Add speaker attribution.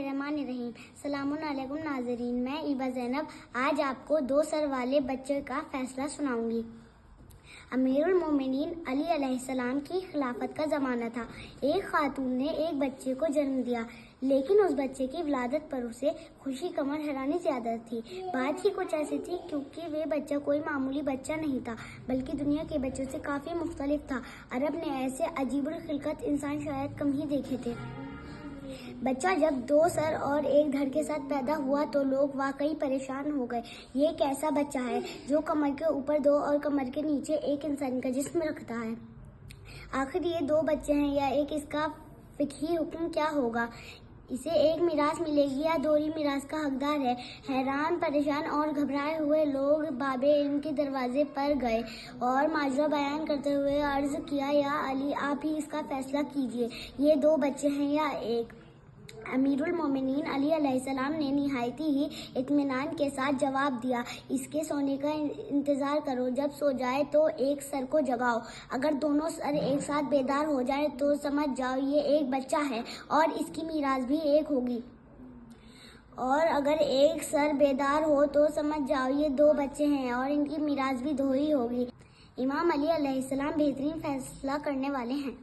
Speaker 1: बिस्मिल्लाहिर्रहमानिर्रहीम। अस्सलामु अलैकुम नाज़रीन, मैं ईबा ज़ैनब आज आपको 2 सर वाले बच्चे का फैसला सुनाऊंगी। अमीरुल मोमिनीन अली अलैहिस्सलाम की खिलाफत का ज़माना था। एक खातून ने एक बच्चे को जन्म दिया, लेकिन उस बच्चे की विलादत पर उसे खुशी कमर हैरानी ज़्यादा थी। बात ही कुछ ऐसी थी क्योंकि वे बच्चा कोई मामूली बच्चा नहीं था, बल्कि दुनिया के बच्चों से काफ़ी मुख्तलिफ था। अरब ने ऐसे अजीबुल खिलकत इंसान शायद कम ही देखे थे। बच्चा जब 2 सर और एक धड़ के साथ पैदा हुआ तो लोग वाकई परेशान हो गए। ये कैसा बच्चा है जो कमर के ऊपर 2 और कमर के नीचे एक इंसान का जिस्म रखता है? आखिर ये 2 बच्चे हैं या एक? इसका फिकही हुक्म क्या होगा? इसे एक मिरास मिलेगी या दोहरी मिरास का हकदार है? हैरान, परेशान और घबराए हुए लोग बाबे इल्म के दरवाजे पर गए और माजरा बयान करते हुए अर्ज किया, या अली, आप ही इसका फैसला कीजिए, ये 2 बच्चे हैं या एक? अमीरुल मोमिनीन अली अलैहिस्सलाम ने निहायती ही इत्मीनान के साथ जवाब दिया, इसके सोने का इंतज़ार करो, जब सो जाए तो एक सर को जगाओ। अगर दोनों सर एक साथ बेदार हो जाए तो समझ जाओ ये एक बच्चा है और इसकी मीरास भी एक होगी, और अगर एक सर बेदार हो तो समझ जाओ ये 2 बच्चे हैं और इनकी मीरास भी दोहरी होगी। इमाम अली अलैहिस्सलाम बेहतरीन फैसला करने वाले हैं।